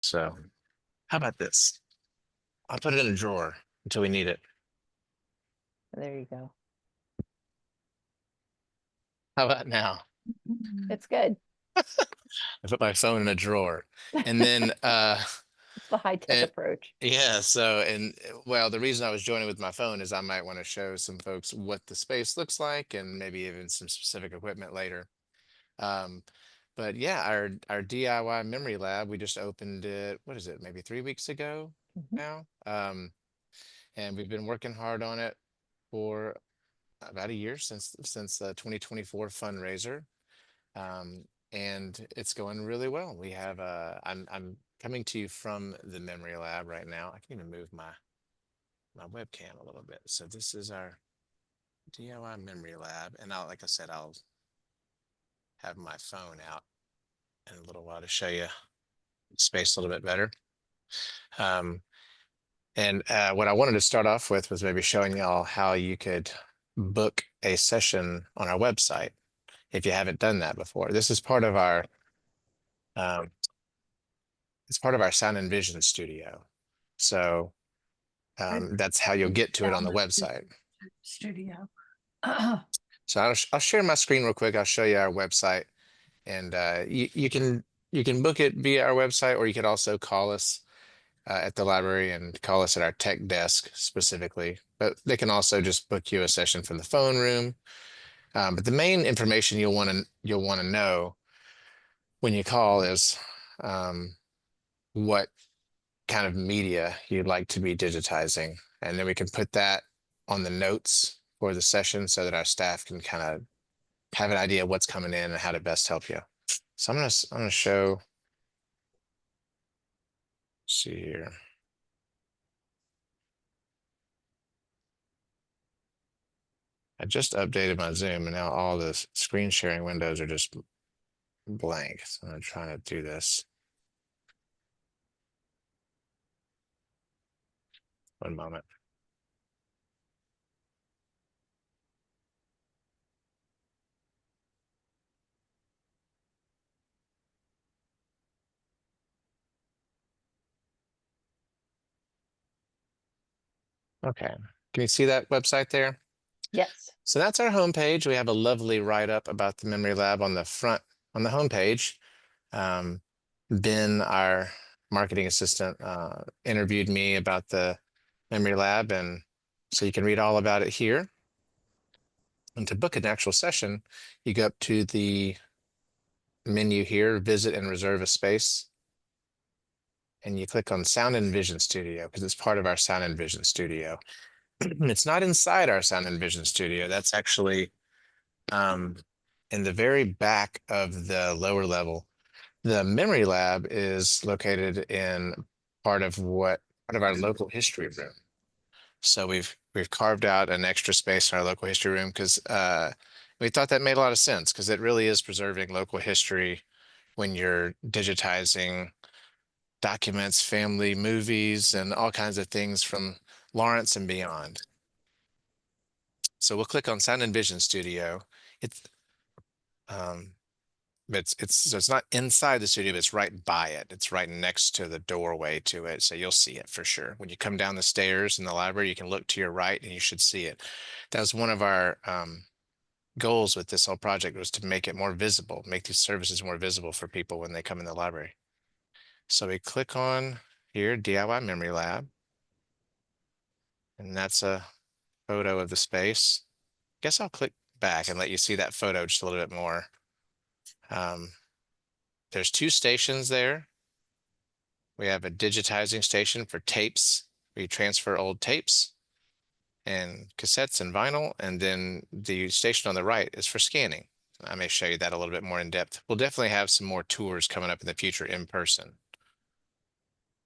So how about this? I'll put it in a drawer until we need it. There you go. How about now? It's good. I put my phone in a drawer. And then It's the high tech and approach. yeah, so and well, the reason I was joining with my phone is I might want to show some folks what the space looks like and maybe even some specific equipment later. Um, but yeah, our DIY memory lab, we just opened it, what is it, maybe 3 weeks ago Mhm. now. And we've been working hard on it for about a year since the 2024 fundraiser. Um, and it's going really well. We have I'm coming to you from the memory lab right now. I can even move my webcam a little bit. So this is our DIY memory lab, and like I said, I'll have my phone out in a little while to show you space a little bit better. Um, and what I wanted to start off with was maybe showing y'all how you could book a session on our website if you haven't done that before. This is part of our um, it's part of our Sound and Vision studio. So I that's how you'll get to it on the found the website. studio. So I'll share my screen real quick. I'll show you our website, and you can book it via our website, or you could also call us at the library and call us at our tech desk specifically. But they can also just book you a session from the phone room. But the main information you'll want to know when you call is um, what kind of media you'd like to be digitizing. And then we can put that on the notes for the session so that our staff can kind of have an idea of what's coming in and how to best help you. So I'm gonna show, see here. I just updated my Zoom and now all the screen sharing windows are just blank. So I'm trying to do this. One moment. Okay. Can you see that website there? Yes. So that's our homepage. We have a lovely write-up about the Memory Lab on the front on the homepage. Um, Ben, our marketing assistant, interviewed me about the Memory Lab, and so you can read all about it here. And to book an actual session, you go up to the menu here, visit and reserve a space, and you click on Sound and Vision Studio because it's part of our Sound and Vision Studio. It's not inside our Sound and Vision Studio. That's actually um, in the very back of the lower level. The memory lab is located in part of our local history room. So we've carved out an extra space in our local history room because we thought that made a lot of sense because it really is preserving local history when you're digitizing documents, family movies, and all kinds of things from Lawrence and beyond. So we'll click on Sound and Vision Studio. It's um, so it's not inside the studio, but it's right by it. It's right next to the doorway to it. So you'll see it for sure. When you come down the stairs in the library, you can look to your right and you should see it. That was one of our goals with this whole project was to make it more visible, make these services more visible for people when they come in the library. So we click on here, DIY Memory Lab, and that's a photo of the space. Guess I'll click back and let you see that photo just a little bit more. Um, there's two stations there. We have a digitizing station for tapes. We transfer old tapes and cassettes and vinyl. And then the station on the right is for scanning. I may show you that a little bit more in depth. We'll definitely have some more tours coming up in the future in person.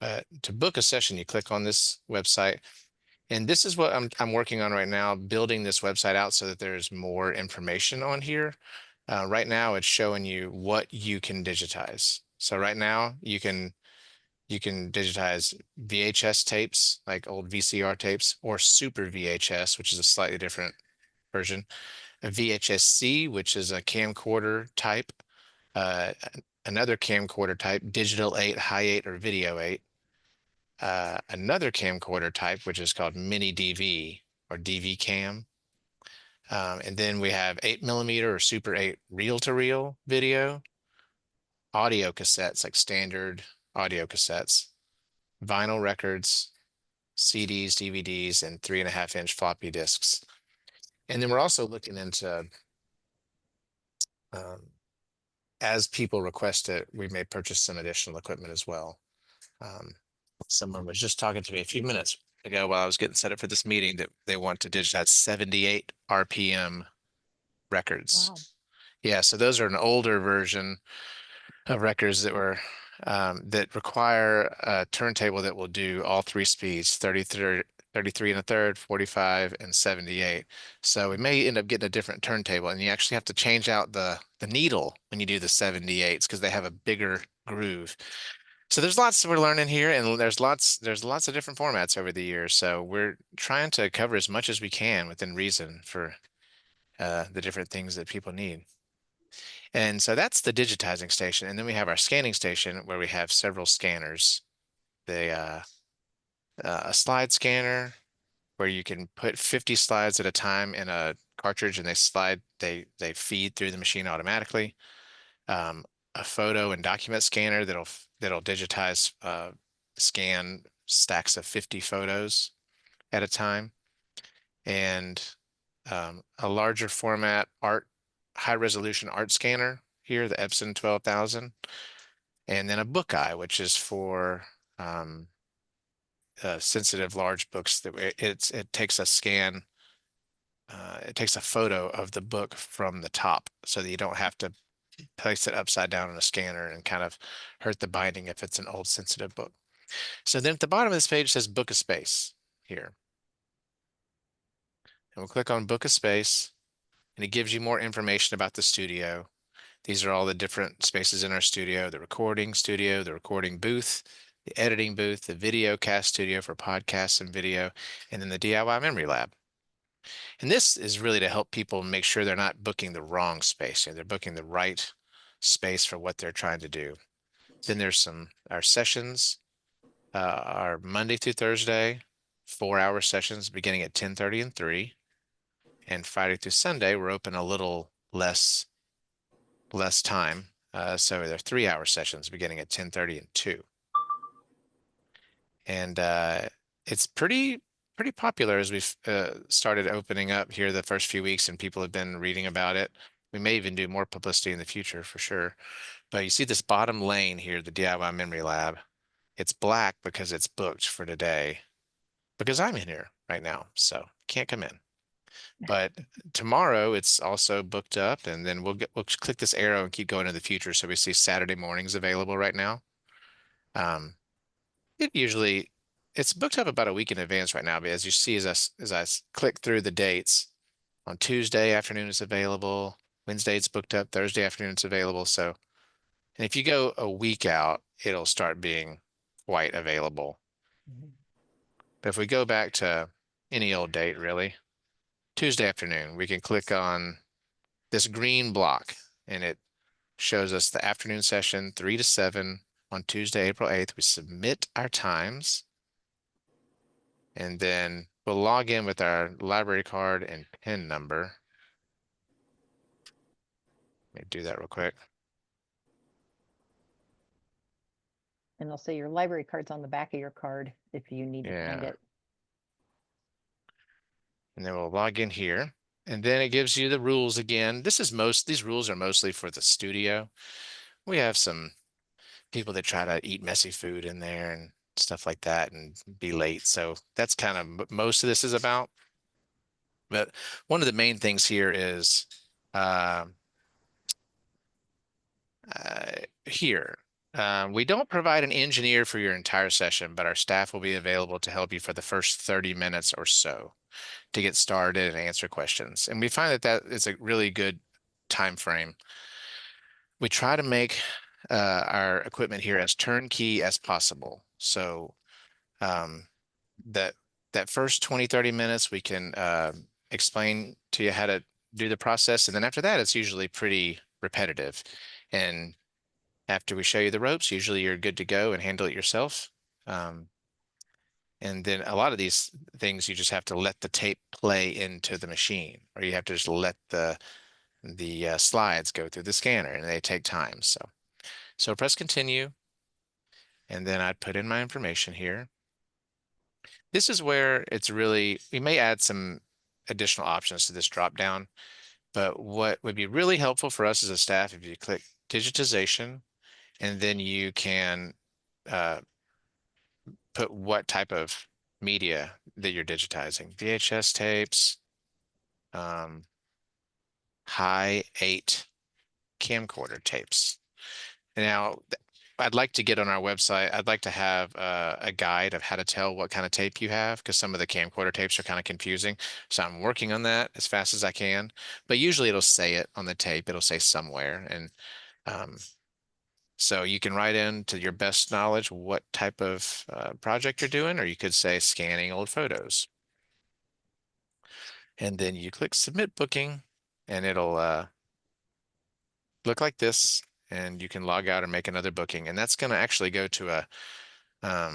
But to book a session, you click on this website. And this is what I'm working on right now, building this website out so that there's more information on here. Right now, it's showing you what you can digitize. So right now, you can digitize VHS tapes, like old VCR tapes, or Super VHS, which is a slightly different version. A VHS-C, which is a camcorder type, uh, another camcorder type, digital 8, high 8, or video 8. Another camcorder type, which is called mini DV or DV cam. And then we have 8mm or Super 8 reel-to-reel video, audio cassettes, like standard audio cassettes, vinyl records, CDs, DVDs, and 3.5-inch floppy disks. And then we're also looking into, as people request it, we may purchase some additional equipment as well. Someone was just talking to me a few minutes ago while I was getting set up for this meeting that they want to digitize 78 RPM records. Wow. Yeah, so those are an older version of records that were that require a turntable that will do all three speeds, 33, 33 and a third, 45, and 78. So we may end up getting a different turntable, and you actually have to change out the needle when you do the 78s because they have a bigger groove. So there's lots we're learning here, and there's lots of different formats over the years. So we're trying to cover as much as we can within reason for the different things that people need. And so that's the digitizing station. And then we have our scanning station where we have several scanners. A slide scanner where you can put 50 slides at a time in a cartridge and they feed through the machine automatically. A photo and document scanner that'll digitize, scan stacks of 50 photos at a time. And a larger format high resolution art scanner here, the Epson 12,000, and then a Bookeye, which is for sensitive large books that it takes a scan. It takes a photo of the book from the top so that you don't have to place it upside down in a scanner and kind of hurt the binding if it's an old sensitive book. So then at the bottom of this page says book a space here. And we'll click on book a space and it gives you more information about the studio. These are all the different spaces in our studio, the recording studio, the recording booth, the editing booth, the video cast studio for podcasts and video, and then the DIY memory lab. And this is really to help people make sure they're not booking the wrong space. They're booking the right space for what they're trying to do. Then there's our sessions, our Monday through Thursday, 4-hour sessions beginning at 10:30 and 3. And Friday through Sunday, we're open a little less time. So they're 3-hour sessions beginning at 10:30 and 2. And it's pretty popular as we've started opening up here the first few weeks and people have been reading about it. We may even do more publicity in the future for sure. But you see this bottom lane here, the DIY Memory Lab. It's black because it's booked for today because I'm in here right now, so can't come in. But tomorrow it's also booked up, and then we'll click this arrow and keep going to the future. So we see Saturday mornings available right now. It's booked up about a week in advance right now, but as you see, as I click through the dates, on Tuesday afternoon it's available, Wednesday it's booked up, Thursday afternoon it's available. So, and if you go a week out, it'll start being quite available. But if we go back to any old date, really, Tuesday afternoon, we can click on this green block and it shows us the afternoon session 3 to 7 on Tuesday, April 8th. We submit our times and then we'll log in with our library card and PIN number. Let me do that real quick. And they'll say your library card's on the back of your card if you need to find Yeah. it. And then we'll log in here. And then it gives you the rules again. These rules are mostly for the studio. We have some people that try to eat messy food in there and stuff like that and be late. So that's kind of what most of this is about. But one of the main things here is here. We don't provide an engineer for your entire session, but our staff will be available to help you for the first 30 minutes or so to get started and answer questions. And we find that is a really good time frame. We try to make our equipment here as turnkey as possible. So that first 20, 30 minutes, we can explain to you how to do the process. And then after that, it's usually pretty repetitive. And After we show you the ropes, usually you're good to go and handle it yourself. And then a lot of these things, you just have to let the tape play into the machine, or you have to just let the slides go through the scanner, and they take time. So press continue, and then I'd put in my information here. This is where it's really, we may add some additional options to this drop down, but what would be really helpful for us as a staff, if you click digitization, and then you can put what type of media that you're digitizing, VHS tapes, high 8 camcorder tapes. Now, I'd like to get on our website, I'd like to have a guide of how to tell what kind of tape you have, because some of the camcorder tapes are kind of confusing. So I'm working on that as fast as I can, but usually it'll say it on the tape, it'll say somewhere. And so you can write in to your best knowledge what type of project you're doing, or you could say scanning old photos. And then you click submit booking, and it'll look like this, and you can log out and make another booking. And that's going to actually go to a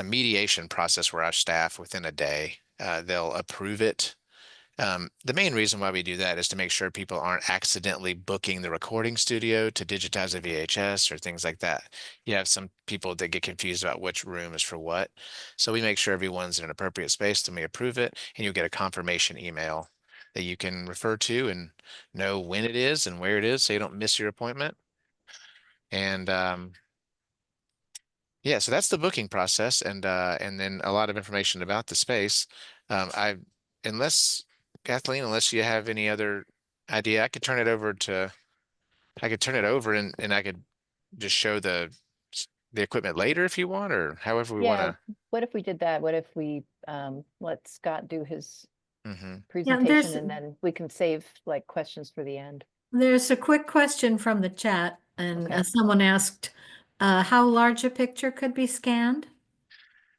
mediation process where our staff, within a day, they'll approve it. The main reason why we do that is to make sure people aren't accidentally booking the recording studio to digitize a VHS or things like that. You have some people that get confused about which room is for what. So we make sure everyone's in an appropriate space, then we approve it, and you'll get a confirmation email that you can refer to and know when it is and where it is, so you don't miss your appointment. And yeah, so that's the booking process, and then a lot of information about the space. Unless Kathleen, unless you have any other idea, I could turn it over and I could just show the equipment later if you want, or however we want Yeah, to. what if we did that? What if we let Scott do his Mm-hmm. presentation and then we can save like questions for the end? There's a quick question from the chat, and Okay. someone asked, how large a picture could be scanned?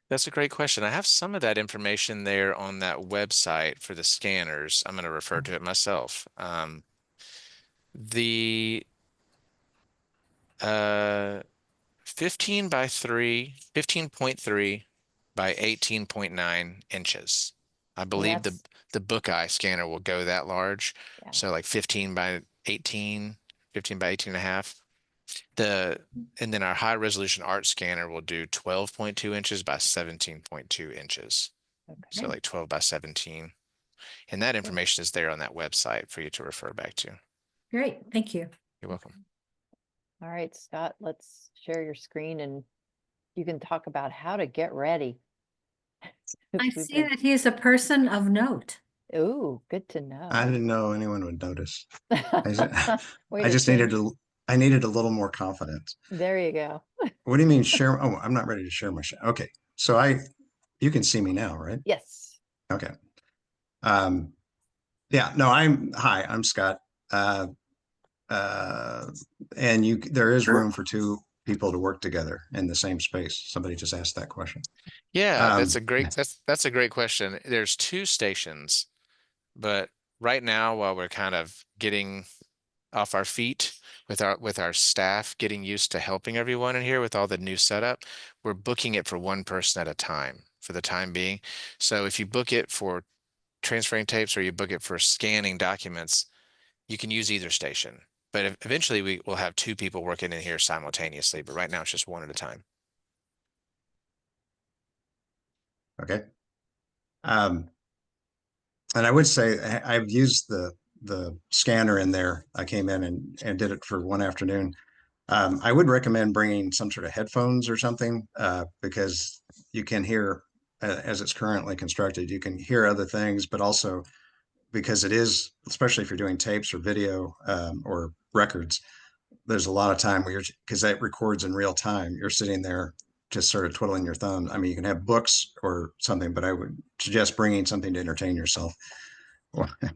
That's a great question. I have some of that information there on that website for the scanners. I'm going to refer to it myself. The 15.3 by 18.9 inches. I believe that's- the Bookeye scanner will go that large. Yeah. So like 15 by 18, 15 by 18 and a half. And then our high resolution art scanner will do 12.2 inches by 17.2 inches. So Okay. like 12 by 17. And that information is there on that website for you to refer back to. Great, thank you. You're welcome. All right, Scott, let's share your screen and you can talk about how to get ready. I see that he's a person of note. Oh, good to know. I didn't know anyone would notice. I Way I to just change. I needed a little more confidence. There you go. What do you mean share? Oh, I'm not ready to share my share. Okay. So you can see me now, right? Yes. Okay. Yeah, no, hi, I'm Scott. And there is room for two people to work together in the same space. Somebody just asked that question. Yeah, Um, that's a great question. There's 2 stations, but right now, while we're kind of getting off our feet with our staff, getting used to helping everyone in here with all the new setup, we're booking it for one person at a time for the time being. So if you book it for transferring tapes or you book it for scanning documents, you can use either station. But eventually we will have 2 people working in here simultaneously, but right now it's just one at a time. Okay. And I would say I've used the scanner in there. I came in and did it for one afternoon. I would recommend bringing some sort of headphones or something because you can hear, as it's currently constructed, you can hear other things, but also because it is, especially if you're doing tapes or video or records, there's a lot of time where because that records in real time, you're sitting there just sort of twiddling your thumb. I mean, you can have books or something, but I would suggest bringing something to entertain yourself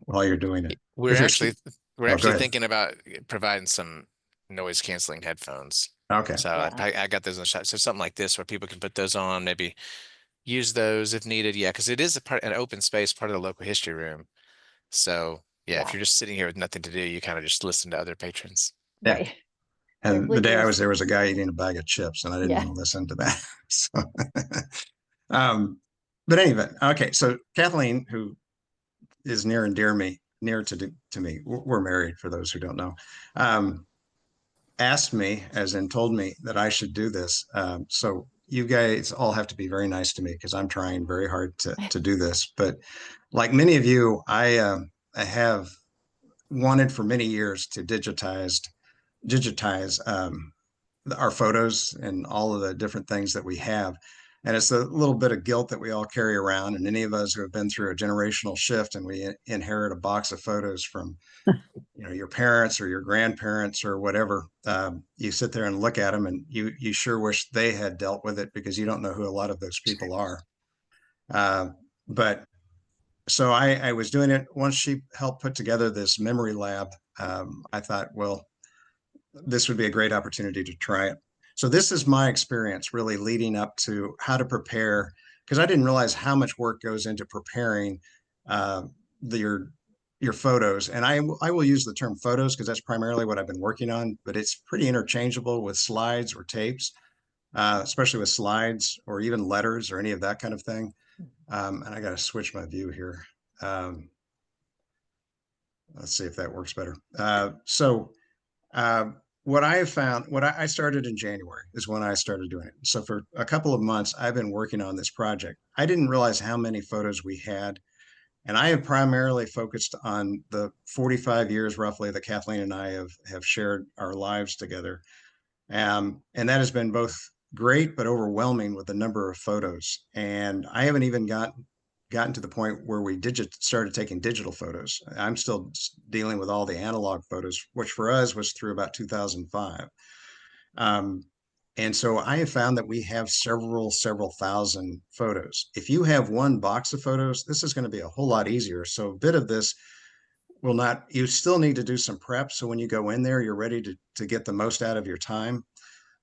while you're doing it. We're If you're, actually we're oh, go actually ahead. thinking about providing some noise canceling headphones. Okay. So Yeah. I got those in the shot. So something like this where people can put those on, maybe use those if needed. Yeah, because it is an open space, part of the local history room. So yeah, if Yeah. you're just sitting here with nothing to do, you kind of just listen to other patrons. Yeah. Right. And the day I was rigorous. there was a guy eating a bag of chips, and I didn't Yeah. want to listen to that. So, but anyway, okay. So Kathleen, who is near and dear me, to me, we're married for those who don't know, asked me, as in told me that I should do this. So you guys all have to be very nice to me because I'm trying very hard to do this. But like many of you, I have wanted for many years to digitize our photos and all of the different things that we have. And it's a little bit of guilt that we all carry around. And any of us who have been through a generational shift and we inherit a box of photos from, your parents or your grandparents or whatever, you sit there and look at them and you sure wish they had dealt with it because you don't know who a lot of those people are. But so I was doing it once she helped put together this memory lab. I thought, well, this would be a great opportunity to try it. So this is my experience really leading up to how to prepare, because I didn't realize how much work goes into preparing your photos. And I will use the term photos because that's primarily what I've been working on, but it's pretty interchangeable with slides or tapes, especially with slides or even letters or any of that kind of thing. And I got to switch my view here. Let's see if that works better. What I have found, I started in January is when I started doing it. So for a couple of months, I've been working on this project. I didn't realize how many photos we had. And I have primarily focused on the 45 years roughly that Kathleen and I have shared our lives together. And that has been both great, but overwhelming with the number of photos. And I haven't even gotten to the point where we started taking digital photos. I'm still dealing with all the analog photos, which for us was through about 2005. And so I have found that we have several thousand photos. If you have one box of photos, this is going to be a whole lot easier. So a bit of this you still need to do some prep. So when you go in there, you're ready to get the most out of your time.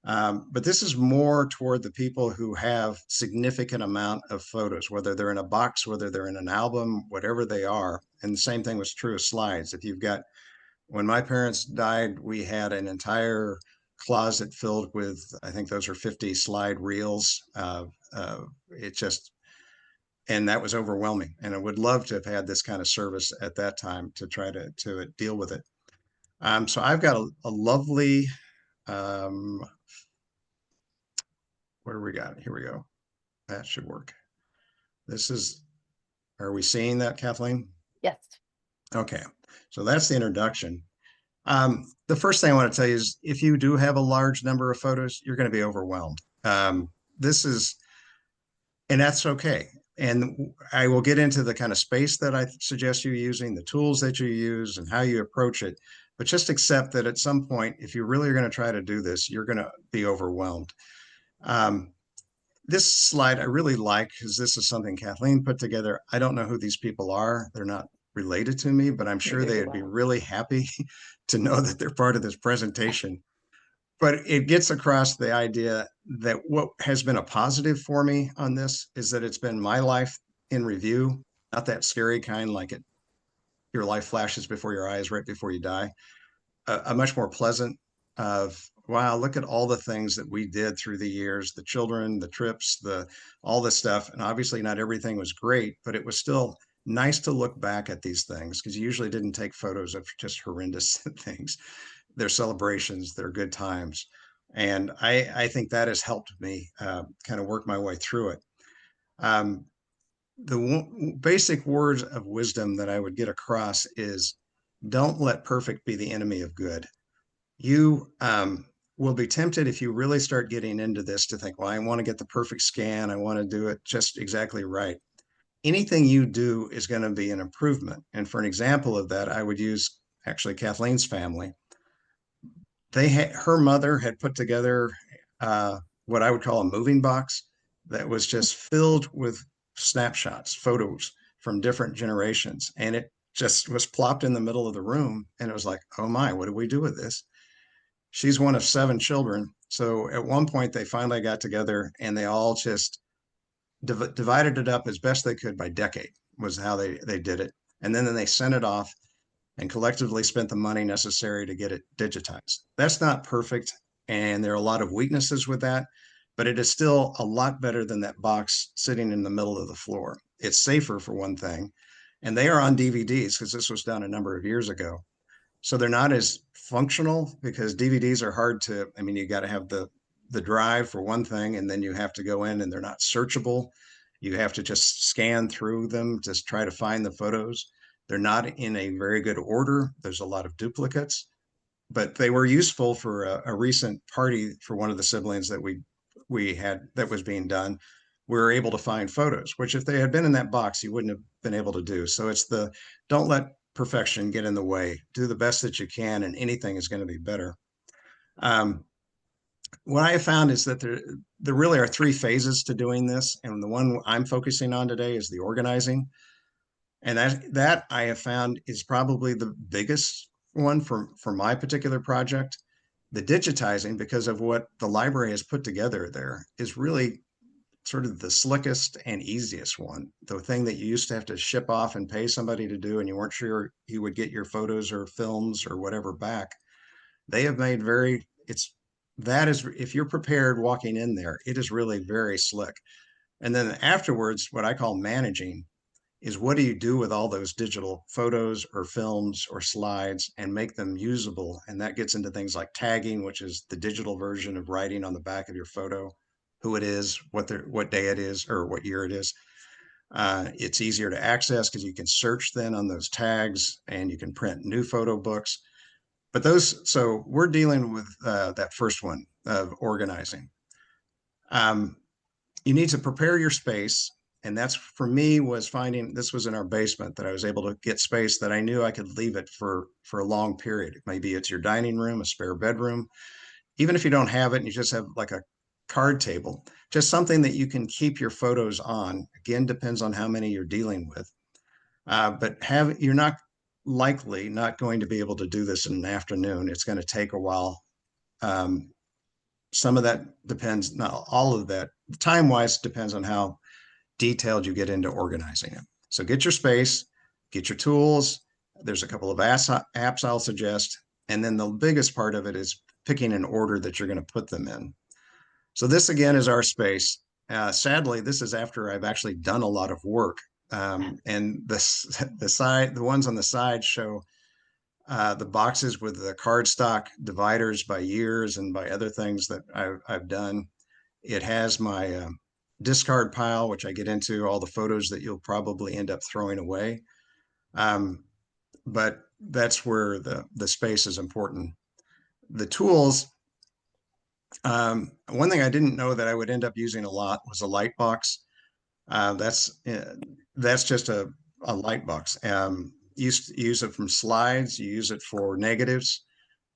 But this is more toward the people who have significant amount of photos, whether they're in a box, whether they're in an album, whatever they are. And the same thing was true of slides. When my parents died, we had an entire closet filled with, I think those are 50 slide reels. And that was overwhelming. And I would love to have had this kind of service at that time to try to deal with it. So I've got a lovely, what do we got? Here we go. That should work. Are we seeing that, Kathleen? Yes. Okay. So that's the introduction. The first thing I want to tell you is if you do have a large number of photos, you're going to be overwhelmed. And that's okay. And I will get into the kind of space that I suggest you using, the tools that you use and how you approach it. But just accept that at some point, if you really are going to try to do this, you're going to be overwhelmed. This slide I really like because this is something Kathleen put together. I don't know who these people are. They're not related to me, but I'm sure they would be really happy to know that they're part of this presentation. But it gets across the idea that what has been a positive for me on this is that it's been my life in review, not that scary kind, like your life flashes before your eyes right before you die. A much more pleasant of, wow, look at all the things that we did through the years, the children, the trips, all this stuff. And obviously not everything was great, but it was still nice to look back at these things because you usually didn't take photos of just horrendous things. They're celebrations, they're good times. And I think that has helped me kind of work my way through it. The basic words of wisdom that I would get across is don't let perfect be the enemy of good. You will be tempted if you really start getting into this to think, well, I want to get the perfect scan. I want to do it just exactly right. Anything you do is going to be an improvement. And for an example of that, I would use actually Kathleen's family. Her mother had put together what I would call a moving box that was just filled with snapshots, photos from different generations. And it just was plopped in the middle of the room. And it was like, oh my, what do we do with this? She's one of 7 children. So at one point they finally got together and they all just divided it up as best they could by decade was how they did it. And then they sent it off. and collectively spent the money necessary to get it digitized. That's not perfect, and there are a lot of weaknesses with that, but it is still a lot better than that box sitting in the middle of the floor. It's safer for one thing, and they are on DVDs because this was done a number of years ago. So they're not as functional because DVDs are hard to, I mean, you got to have the drive for one thing, and then you have to go in and they're not searchable. You have to just scan through them to try to find the photos. They're not in a very good order. There's a lot of duplicates, but they were useful for a recent party for one of the siblings that we had that was being done. We were able to find photos, which if they had been in that box, you wouldn't have been able to do. So it's the, don't let perfection get in the way. Do the best that you can, and anything is going to be better. What I have found is that there really are 3 phases to doing this, and the one I'm focusing on today is the organizing. And that I have found is probably the biggest one for my particular project. The digitizing, because of what the library has put together there, is really sort of the slickest and easiest one. The thing that you used to have to ship off and pay somebody to do, and you weren't sure you would get your photos or films or whatever back. They have made that is, if you're prepared walking in there, it is really very slick. And then afterwards, what I call managing is, what do you do with all those digital photos or films or slides and make them usable? And that gets into things like tagging, which is the digital version of writing on the back of your photo, who it is, what day it is, or what year it is. It's easier to access because you can search then on those tags, and you can print new photo books. But so we're dealing with that first one of organizing. You need to prepare your space. And that's, for me, was finding, this was in our basement, that I was able to get space that I knew I could leave it for a long period. Maybe it's your dining room, a spare bedroom. Even if you don't have it and you just have like a card table, just something that you can keep your photos on. Again, depends on how many you're dealing with. But you're not likely not going to be able to do this in an afternoon. It's going to take a while. Some of that depends, not all of that, time-wise, depends on how detailed you get into organizing it. So get your space, get your tools. There's a couple of apps I'll suggest. And then the biggest part of it is picking an order that you're going to put them in. So this, again, is our space. Sadly, this is after I've actually done a lot of work. And the ones on the side show the boxes with the cardstock dividers by years and by other things that I've done. It has my discard pile, which I get into all the photos that you'll probably end up throwing away. But that's where the space is important. The tools, one thing I didn't know that I would end up using a lot was a light box. That's just a light box. You use it from slides, you use it for negatives.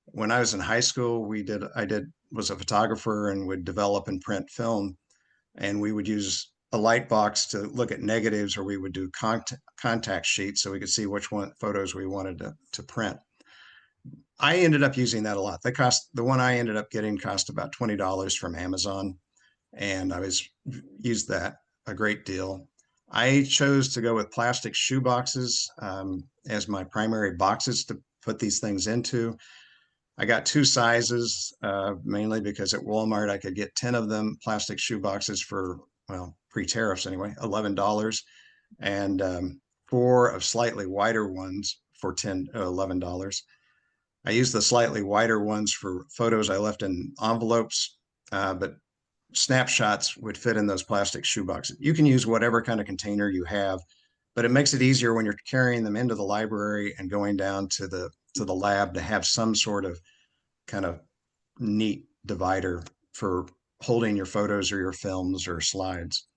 When I was in high school, I was a photographer and would develop and print film. And we would use a light box to look at negatives, or we would do contact sheets so we could see which photos we wanted to print. I ended up using that a lot. The one I ended up getting cost about $20 from Amazon, and I used that a great deal. I chose to go with plastic shoe boxes as my primary boxes to put these things into. I got 2 sizes, mainly because at Walmart I could get 10 of them, plastic shoe boxes for, well, pre-tariffs anyway, $11, and 4 of slightly wider ones for $11. I used the slightly wider ones for photos I left in envelopes, but snapshots would fit in those plastic shoe boxes. You can use whatever kind of container you have, but it makes it easier when you're carrying them into the library and going down to the lab to have some sort of kind of neat divider for holding your photos or your films or slides.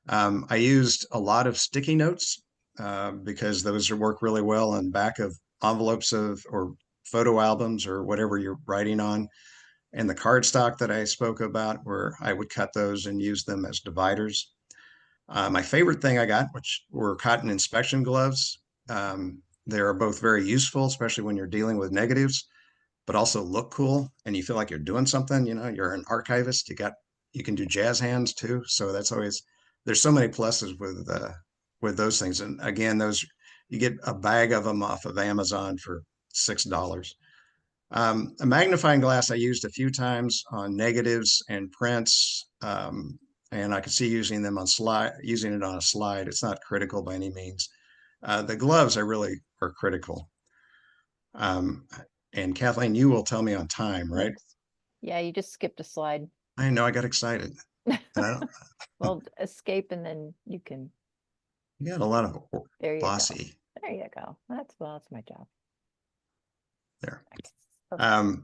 I used a lot of sticky notes because those work really well on back of envelopes or photo albums or whatever you're writing on. And the cardstock that I spoke about, where I would cut those and use them as dividers. My favorite thing I got, which were cotton inspection gloves. They are both very useful, especially when you're dealing with negatives, but also look cool and you feel like you're doing something. You know, you're an archivist. You can do jazz hands too. So that's always, there's so many pluses with those things. And again, You get a bag of them off of Amazon for $6. A magnifying glass I used a few times on negatives and prints, and I could see using it on a slide. It's not critical by any means. The gloves I really are critical. And Kathleen, you will tell me on time, right? Oops. Yeah, you just skipped a slide. I know I got excited. And I don't, Well, escape and then you can, you got a lot of there you go. bossy There you go. That's my job. there. Perfect.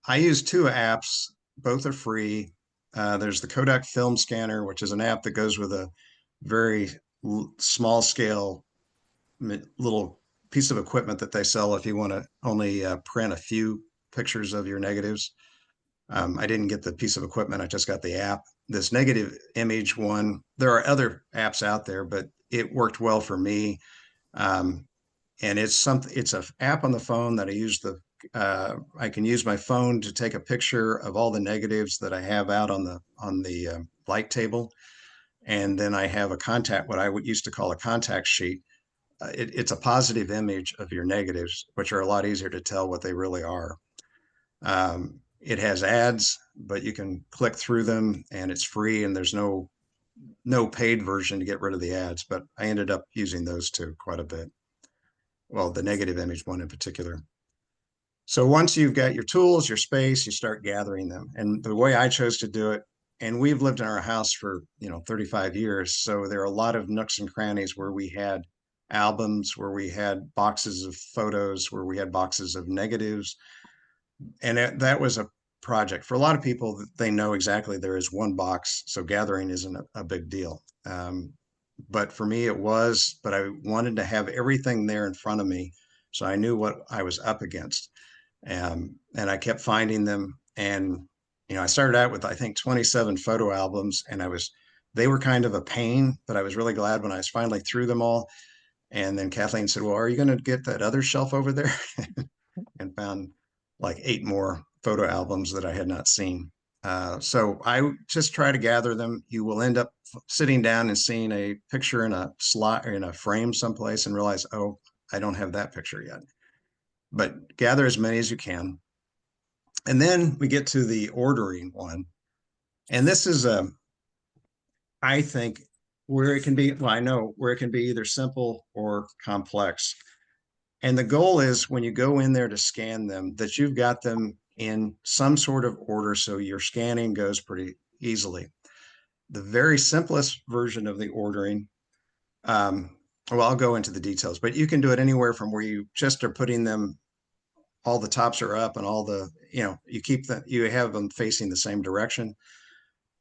I use two apps. Both are free. There's the Kodak Film Scanner, which is an app that goes with a very small scale little piece of equipment that they sell if you want to only print a few pictures of your negatives. I didn't get the piece of equipment. I just got the app. This negative image one, there are other apps out there, but it worked well for me. And it's an app on the phone that I use I can use my phone to take a picture of all the negatives that I have out on the light table. And then I have what I would used to call a contact sheet. It's a positive image of your negatives, which are a lot easier to tell what they really are. It has ads, but you can click through them and it's free, and there's no paid version to get rid of the ads, but I ended up using those two quite a bit. Well, the negative image one in particular. So once you've got your tools, your space, you start gathering them. And the way I chose to do it, and we've lived in our house for 35 years, so there are a lot of nooks and crannies where we had albums, where we had boxes of photos, where we had boxes of negatives. And that was a project. For a lot of people, they know exactly there is one box, so gathering isn't a big deal. But for me, but I wanted to have everything there in front of me so I knew what I was up against. And I kept finding them. And, I started out with, I think, 27 photo albums, and they were kind of a pain, but I was really glad when I was finally through them all. And then Kathleen said, well, are you going to get that other shelf over there? And found like 8 more photo albums that I had not seen. So I just try to gather them. You will end up sitting down and seeing a picture in a slot or in a frame someplace and realize, oh, I don't have that picture yet. But gather as many as you can. And then we get to the ordering one. And this is I think where it can be, well, I know where it can be either simple or complex. And the goal is when you go in there to scan them, that you've got them in some sort of order so your scanning goes pretty easily. The very simplest version of the ordering, well, I'll go into the details, but you can do it anywhere from where you just are putting them, all the tops are up and you have them facing the same direction,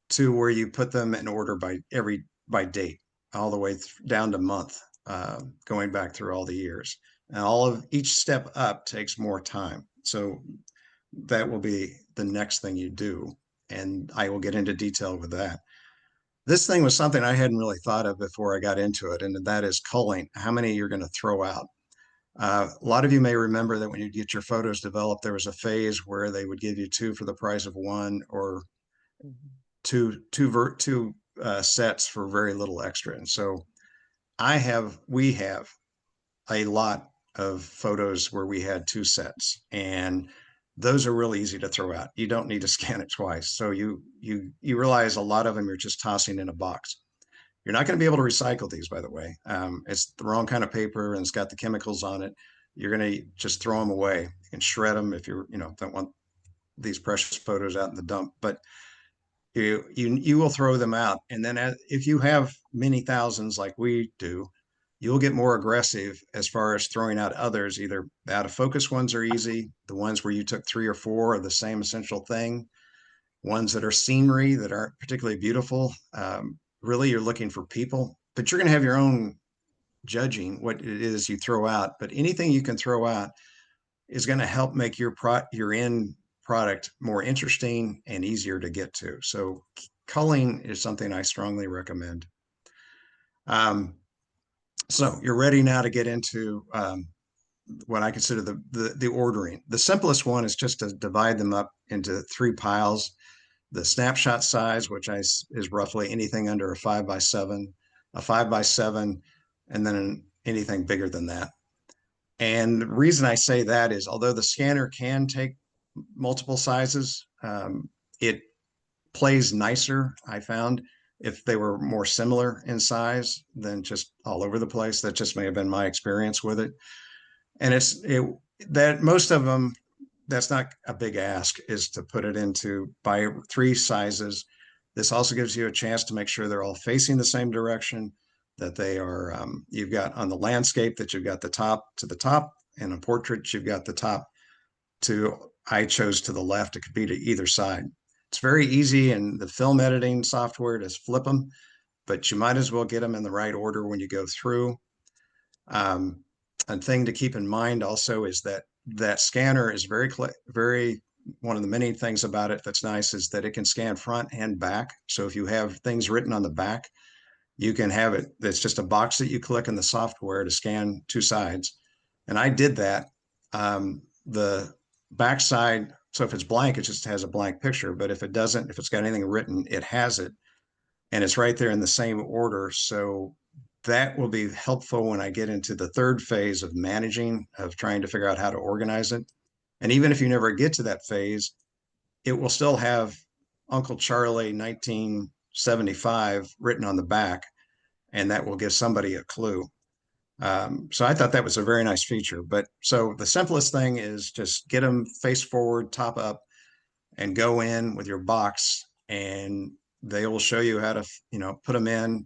to where you put them in order by date, all the way down to month, going back through all the years. And each step up takes more time. So that will be the next thing you do. And I will get into detail with that. This thing was something I hadn't really thought of before I got into it, and that is culling, how many you're going to throw out. A lot of you may remember that when you get your photos developed, there was a phase where they would give you 2 for the price of 1, or two sets for very little extra. And so we have a lot of photos where we had 2 sets, and those are really easy to throw out. You don't need to scan it twice. So you realize a lot of them you're just tossing in a box. You're not going to be able to recycle these, by the way. It's the wrong kind of paper and it's got the chemicals on it. You're going to just throw them away. You can shred them if don't want these precious photos out in the dump, but you will throw them out. And then if you have many thousands like we do, you'll get more aggressive as far as throwing out others. Either out of focus ones are easy. The ones where you took 3 or 4 of the same essential thing. Ones that are scenery that aren't particularly beautiful. Really, you're looking for people, but you're going to have your own judging what it is you throw out. But anything you can throw out is going to help make your end product more interesting and easier to get to. So culling is something I strongly recommend. So you're ready now to get into what I consider the ordering. The simplest one is just to divide them up into 3 piles. The snapshot size, which is roughly anything under a 5x7, a 5x7, and then anything bigger than that. And the reason I say that is, although the scanner can take multiple sizes, it plays nicer, I found, if they were more similar in size than just all over the place. That just may have been my experience with it. And that most of them, that's not a big ask, is to put it into by 3 sizes. This also gives you a chance to make sure they're all facing the same direction, that they are, you've got on the landscape that you've got the top to the top, and a portrait, you've got the top to, I chose to the left. It could be to either side. It's very easy in the film editing software to flip them, but you might as well get them in the right order when you go through. A thing to keep in mind also is that that scanner is very, one of the many things about it that's nice is that it can scan front and back. So if you have things written on the back, you can have it, it's just a box that you click in the software to scan 2 sides. And I did that. The back side, so if it's blank, it just has a blank picture. But if it doesn't, if it's got anything written, it has it. And it's right there in the same order. So that will be helpful when I get into the 3rd phase of managing, of trying to figure out how to organize it. And even if you never get to that phase, it will still have Uncle Charlie 1975 written on the back, and that will give somebody a clue. So I thought that was a very nice feature. But so the simplest thing is just get them face forward, top up, and go in with your box, and they will show you how to, put them in.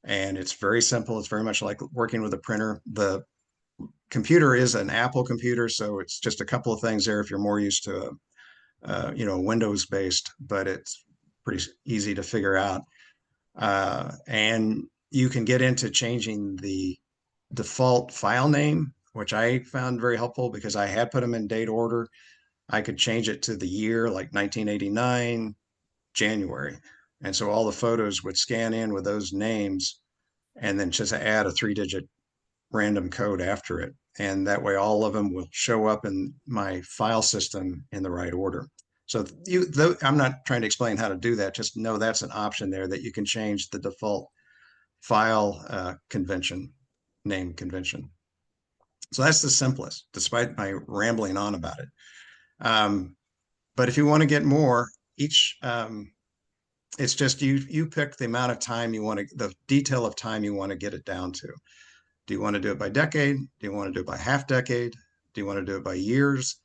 And it's very simple. It's very much like working with a printer. The computer is an Apple computer, so it's just a couple of things there if you're more used to Windows based, but it's pretty easy to figure out. And you can get into changing the default file name, which I found very helpful because I had put them in date order. I could change it to the year, like 1989 January. And so all the photos would scan in with those names, and then just add a 3-digit random code after it. And that way all of them will show up in my file system in the right order. So I'm not trying to explain how to do that. Just know that's an option there, that you can change the default file name convention. So that's the simplest, despite my rambling on about it. But if you want to get more, it's just you pick the amount of time you want to, the detail of time you want to get it down to. Do you want to do it by decade? Do you want to do it by half decade? Do you want to do it by years?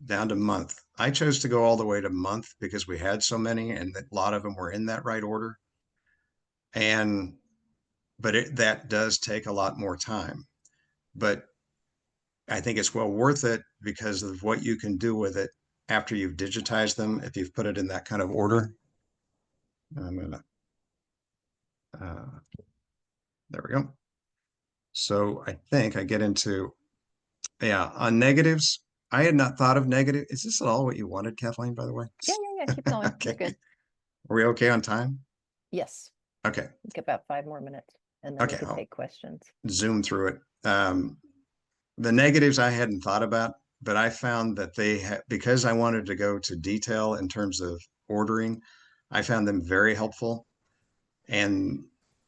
Down to month. I chose to go all the way to month because we had so many, and a lot of them were in that right order. But that does take a lot more time. But I think it's well worth it because of what you can do with it after you've digitized them, if you've put it in that kind of order. I'm gonna, there we go. So I think I get into, on negatives. I had not thought of negative. Is this at all what you wanted, Kathleen, by the way? Yeah. Keep going. Okay. You're good. Are we okay on time? Yes. Okay. Think about 5 more minutes, and then we Okay, can take questions. Zoom through it. The negatives I hadn't thought about, but I found that because I wanted to go to detail in terms of ordering, I found them very helpful. And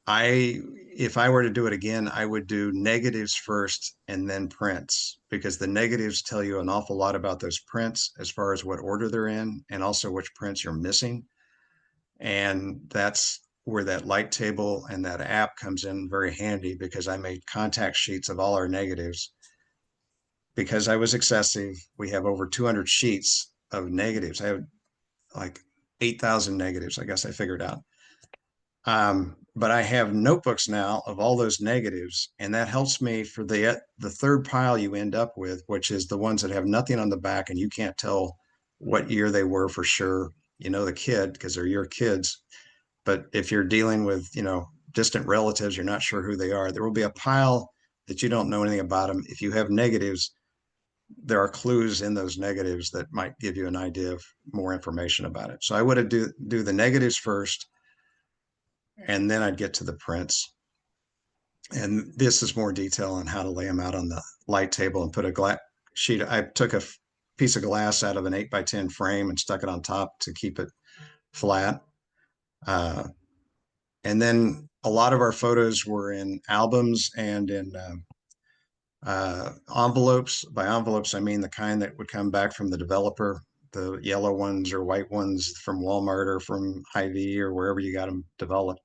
if I were to do it again, I would do negatives first and then prints, because the negatives tell you an awful lot about those prints as far as what order they're in, and also which prints you're missing. And that's where that light table and that app comes in very handy, because I made contact sheets of all our negatives. Because I was excessive, we have over 200 sheets of negatives. I have like 8,000 negatives, I guess I figured out. But I have notebooks now of all those negatives, and that helps me for the 3rd pile you end up with, which is the ones that have nothing on the back and you can't tell what year they were for sure. The kid, because they're your kids. But if you're dealing with, distant relatives, you're not sure who they are, there will be a pile that you don't know anything about them. If you have negatives, there are clues in those negatives that might give you an idea of more information about it. So I would do the negatives first, and then I'd get to the prints. And this is more detail on how to lay them out on the light table and put a glass sheet. I took a piece of glass out of an 8x10 frame and stuck it on top to keep it flat. And then a lot of our photos were in albums and in envelopes. By envelopes, I mean the kind that would come back from the developer, the yellow ones or white ones from Walmart or from Hy-Vee or wherever you got them developed.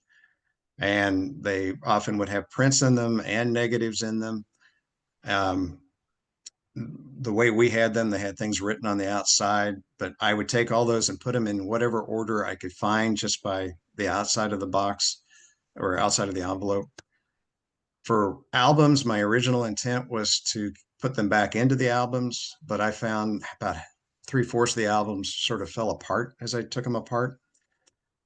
And they often would have prints in them and negatives in them. The way we had them, they had things written on the outside, but I would take all those and put them in whatever order I could find just by the outside of the box or outside of the envelope. For albums, my original intent was to put them back into the albums, but I found about 3/4 of the albums sort of fell apart as I took them apart.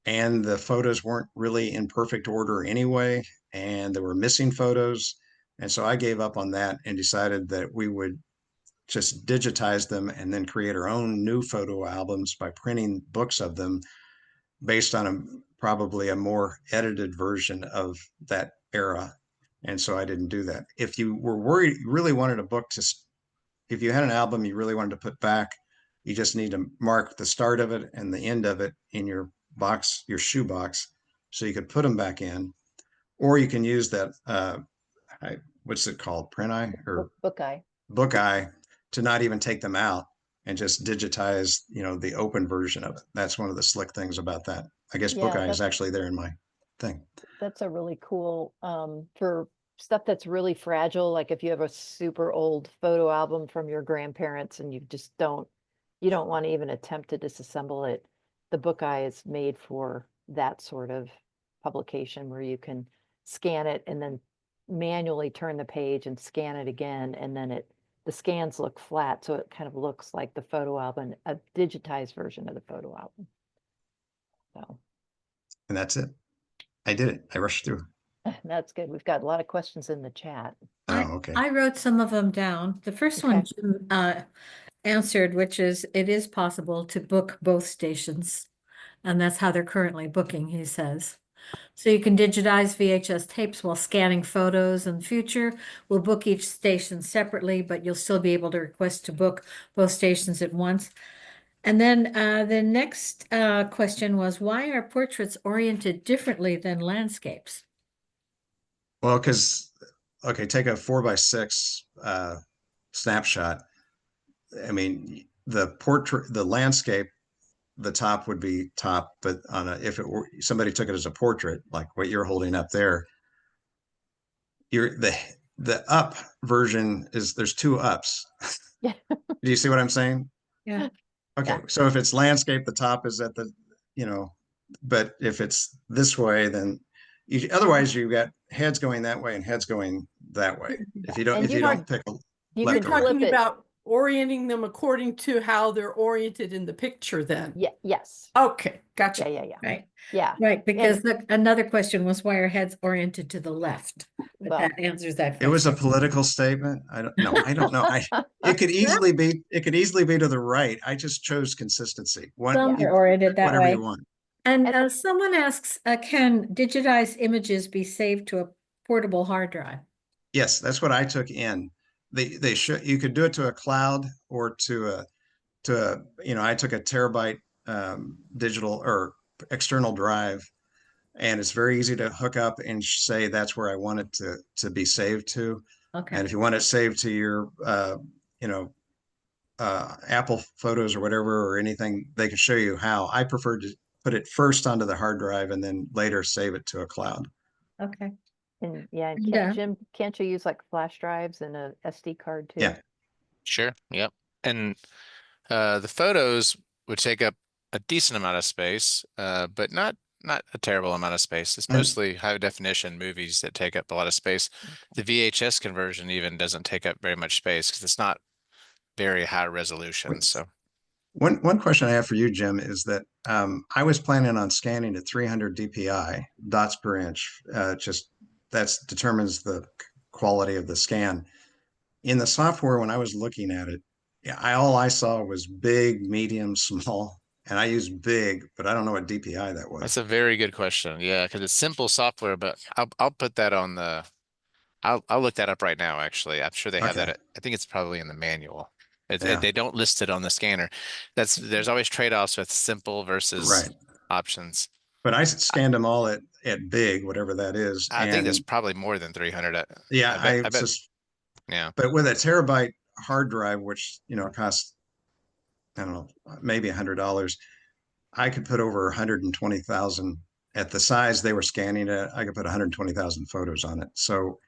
And the photos weren't really in perfect order anyway, and there were missing photos. And so I gave up on that and decided that we would just digitize them and then create our own new photo albums by printing books of them based on probably a more edited version of that era. And so I didn't do that. If you were worried, you really wanted a book to, if you had an album you really wanted to put back, you just need to mark the start of it and the end of it in your box, your shoe box, so you could put them back in. Or you can use that, what's it called? Print eye or Bookeye. Bookeye to not even take them out and just digitize, the open version of it. That's one of the slick things about that. I guess Yeah, Bookeye is that's- actually there in my thing. That's a really cool, for stuff that's really fragile, like if you have a super old photo album from your grandparents and you don't want to even attempt to disassemble it. The Bookeye is made for that sort of publication where you can scan it and then manually turn the page and scan it again, and then the scans look flat, so it kind of looks like the photo album, a digitized version of the photo album. So And that's it. I did it. I rushed through. that's good. We've got a lot of questions in the chat. Oh, okay. I wrote some of them down. The first one Okay. Jim answered, which is it is possible to book both stations. And that's how they're currently booking, he says. So you can digitize VHS tapes while scanning photos in the future. We'll book each station separately, but you'll still be able to request to book both stations at once. And then the next question was, why are portraits oriented differently than landscapes? Well, because, okay, take a 4x6 snapshot. I mean, the landscape, the top would be top, but if it were somebody took it as a portrait, like what you're holding up there, the up version there's two ups. Yeah. Do you see what I'm saying? Yeah. Okay, Yeah. so if it's landscape, the top is at the, but if it's this way, then otherwise you've got heads going that way and heads going that way. If you don't, And if you you don't pick a You left could or right. flip Talking it. about orienting them according to how they're oriented in the picture then. Yeah, yes. Okay, Yeah, gotcha. yeah. Right. Yeah. Right, because another question was why are heads oriented to the left? But Well, that answers that It was a question. political statement. I don't know. It could easily be to the right. I just chose consistency. Some Yeah. are oriented that Whatever way. you want. And And- someone asks, can digitized images be saved to a portable hard drive? Yes, that's what I took in. They should, you could do it to a cloud or to I took a terabyte digital or external drive, and it's very easy to hook up and say that's where I want it to be saved to. Okay. And if you want it saved to your Apple Photos or whatever or anything, they can show you how. I prefer to put it first onto the hard drive and then later save it to a cloud. Okay. And yeah, and Yeah. Jim, can't you use like flash drives and a SD card too? Yeah. Sure. Yep. And the photos would take up a decent amount of space, but not a terrible amount of space. It's And- mostly high definition movies that take up a lot of space. The VHS conversion even doesn't take up very much space because it's not very high resolution. Wait. So One question I have for you, Jim, is that I was planning on scanning at 300 DPI, dots per inch. That determines the quality of the scan. In the software, when I was looking at it, all I saw was big, medium, small, and I used big, but I don't know what DPI that was. that's a very good question. Yeah, because it's simple software, but I'll put that on the. I'll look that up right now. Actually, I'm sure they have that. Okay. I think it's probably in the manual. Yeah. They don't list it on the scanner. There's always trade-offs with simple versus Right. options. But I scanned them all at big, whatever that is. I think that's And probably more than 300. yeah, I bet. Yeah. but with a terabyte hard drive, which, it costs, I don't know, maybe $100, I could put over 120,000 at the size they were scanning it. I could put 120,000 photos on it. So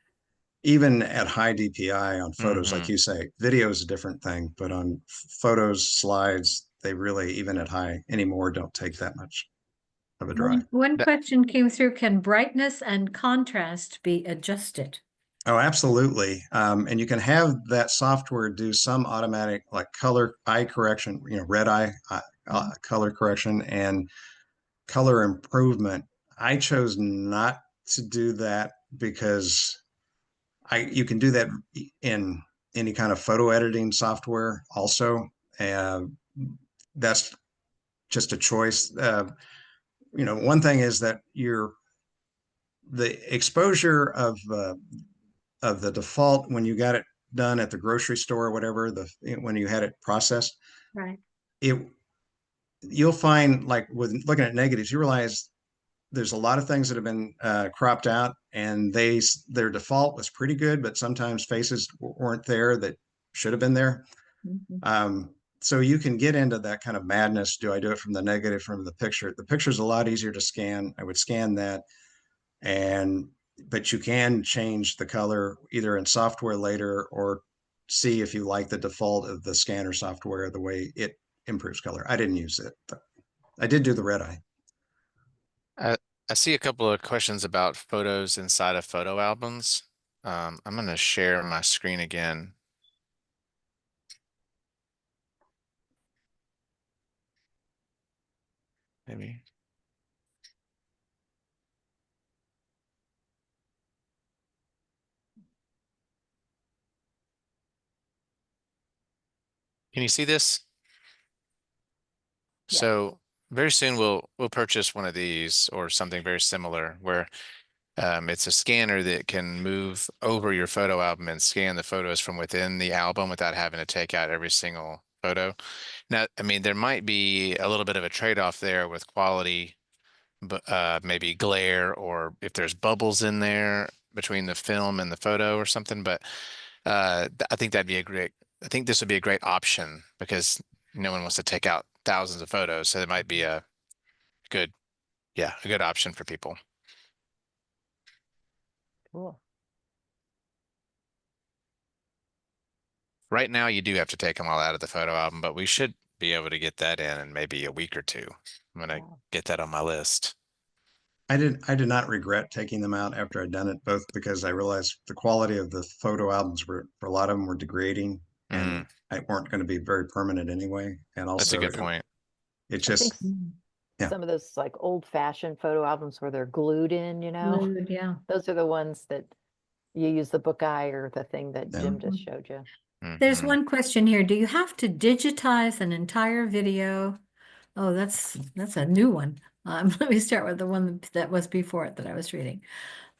even at high DPI on photos, like Mhm. you say, video is a different thing, but on photos, slides, they really, even at high anymore, don't take that much of a drive. One That- question came through, can brightness and contrast be adjusted? Oh, absolutely. And you can have that software do some automatic like color eye correction, red eye color correction and color improvement. I chose not to do that because you can do that in any kind of photo editing software also. That's just a choice. One thing is that the exposure of the default when you got it done at the grocery store or whatever, when you had it processed, Right. you'll find, like, with looking at negatives, you realize there's a lot of things that have been cropped out, and their default was pretty good, but sometimes faces weren't there that should have been there. So you can get into that kind of madness. Do I do it from the negative, from the picture? The picture's a lot easier to scan. I would scan that, but you can change the color either in software later, or see if you like the default of the scanner software, the way it improves color. I didn't use it, but I did do the red eye. I see a couple of questions about photos inside of photo albums. I'm going to share my screen again. Maybe. Can you see this? Yeah. So very soon we'll purchase one of these or something very similar where it's a scanner that can move over your photo album and scan the photos from within the album without having to take out every single photo. Now, I mean, there might be a little bit of a trade-off there with quality, but maybe glare, or if there's bubbles in there between the film and the photo or something. But I think I think this would be a great option because no one wants to take out thousands of photos. So it might be a good, yeah, a good option for people. Cool. Right now, you do have to take them all out of the photo album, but we should be able to get that in maybe a week or two. I'm gonna Wow. get that on my list. I did not regret taking them out after I'd done it, both because I realized the quality of the photo albums for a lot of them were degrading, and I weren't going to be very permanent anyway. And That's a also good point. it I just, think yeah. some of those like old fashioned photo albums where they're glued in, Glued, yeah. those are the ones that you use the book eye or the thing that Yeah. Jim just showed you. There's Mhm. one question here. Do you have to digitize an entire video? Oh, that's a new one. Let me start with the one that was before it that I was reading.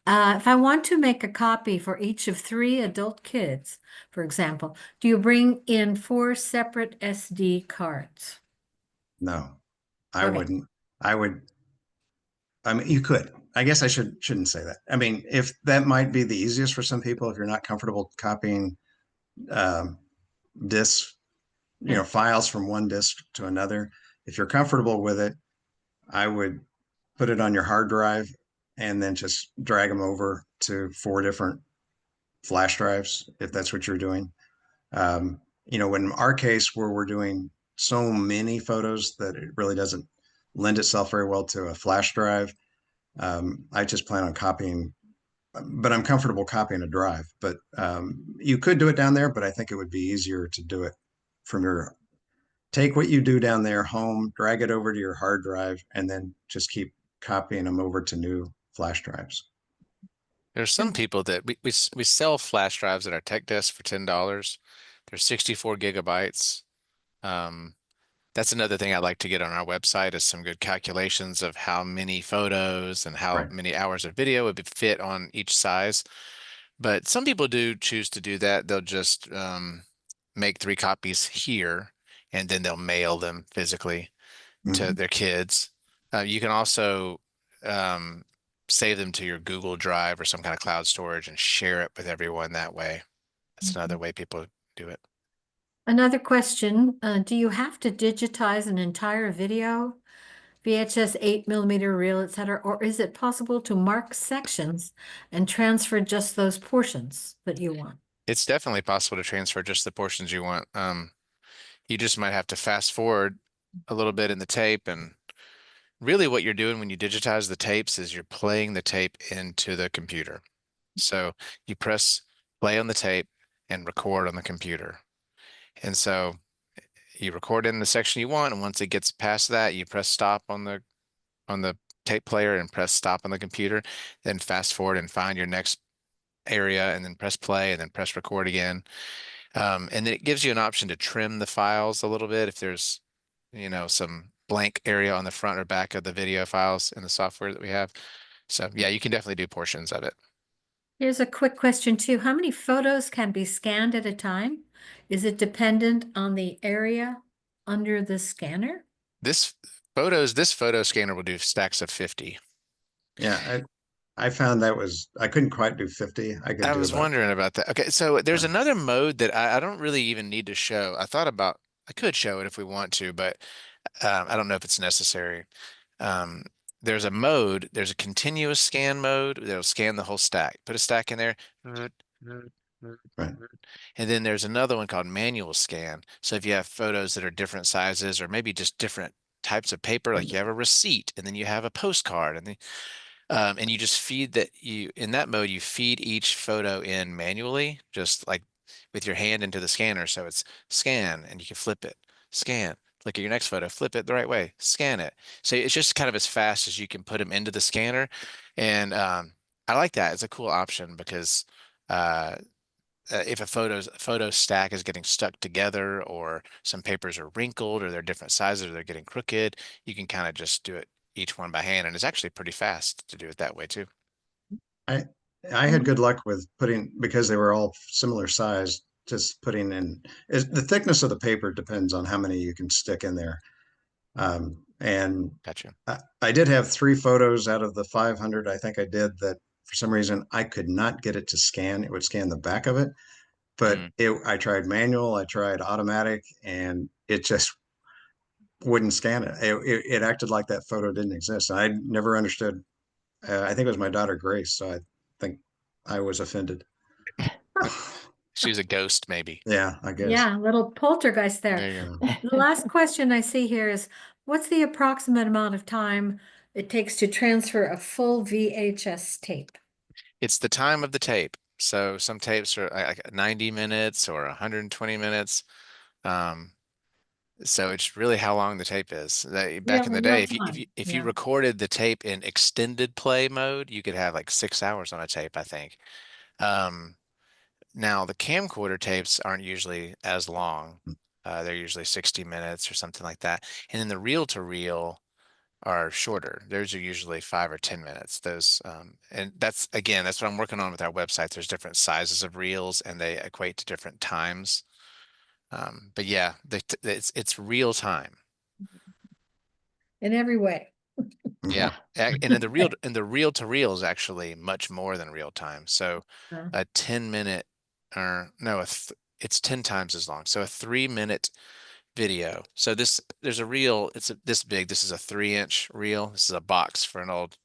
If I want to make a copy for each of 3 adult kids, for example, do you bring in 4 separate SD cards? No, I Okay. wouldn't. I mean, you could. I guess I shouldn't say that. I mean, if that might be the easiest for some people, if you're not comfortable copying discs, Yeah. files from one disk to another, if you're comfortable with it, I would put it on your hard drive and then just drag them over to 4 different flash drives, if that's what you're doing. In our case, where we're doing so many photos that it really doesn't lend itself very well to a flash drive, I just plan on copying, but I'm comfortable copying a drive. But you could do it down there, but I think it would be easier to do it from take what you do down there home, drag it over to your hard drive, and then just keep copying them over to new flash drives. There's some people that we sell flash drives at our tech desk for $10. They're 64 gigabytes. That's another thing I'd like to get on our website is some good calculations of how many photos and how Right. many hours of video would fit on each size. But some people do choose to do that. They'll just make 3 copies here, and then they'll mail them physically to Mhm. their kids. You can also save them to your Google Drive or some kind of cloud storage and share it with everyone that way. That's another way people do it. Another question, do you have to digitize an entire video, VHS 8mm reel, etc., or is it possible to mark sections and transfer just those portions that you want? It's definitely possible to transfer just the portions you want. You just might have to fast forward a little bit in the tape, and really what you're doing when you digitize the tapes is you're playing the tape into the computer. So you press play on the tape and record on the computer. And so you record in the section you want, and once it gets past that, you press stop on the tape player and press stop on the computer, then fast forward and find your next area and then press play and then press record again. And then it gives you an option to trim the files a little bit if there's, some blank area on the front or back of the video files in the software that we have. So yeah, you can definitely do portions of it. Here's a quick question too. How many photos can be scanned at a time? Is it dependent on the area under the scanner? This photo scanner will do stacks of 50. Yeah, I found I couldn't quite do 50. I could I do was about, wondering about that. Okay, so there's Yeah. another mode that I don't really even need to show. I could show it if we want to, but I don't know if it's necessary. There's a continuous scan mode that'll scan the whole stack. Put a stack in there. Right. And then there's another one called manual scan. So if you have photos that are different sizes or maybe just different types of paper, like you have a receipt and then you have a postcard and you just in that mode, you feed each photo in manually, just like with your hand into the scanner. So it's scan and you can flip it, scan, look at your next photo, flip it the right way, scan it. So it's just kind of as fast as you can put them into the scanner. And I like that. It's a cool option because if a photo stack is getting stuck together or some papers are wrinkled or they're different sizes or they're getting crooked, you can kind of just do it each one by hand. And it's actually pretty fast to do it that way too. I had good luck with because they were all similar size, just putting in the thickness of the paper depends on how many you can stick in there. And Gotcha. I did have 3 photos out of the 500 I think I did that for some reason I could not get it to scan. It would scan the back of it, but I tried manual, I tried automatic, and it just wouldn't scan it. It acted like that photo didn't exist. I never understood. I think it was my daughter Grace, so I think I was offended. She was a ghost, maybe. Yeah, I guess. Yeah, little poltergeist there. There you go. The last question I see here is, what's the approximate amount of time it takes to transfer a full VHS tape? It's the time of the tape. So some tapes are like 90 minutes or 120 minutes. So it's really how long the tape is. Back in the day, if you recorded the tape in extended play mode, you could have like 6 hours on a tape, I think. Now the camcorder tapes aren't usually as long. They're usually 60 minutes or something like that. And then the reel-to-reel are shorter. Those are usually 5 or 10 minutes. And that's what I'm working on with our website. There's different sizes of reels and they equate to different times. But yeah, it's real time. In every way. Yeah. And then the reel to reel is actually much more than real time. So a 10-minute it's 10 times as long. So a 3-minute video. So there's a reel, this big. This is a 3-inch reel. This is a box for an old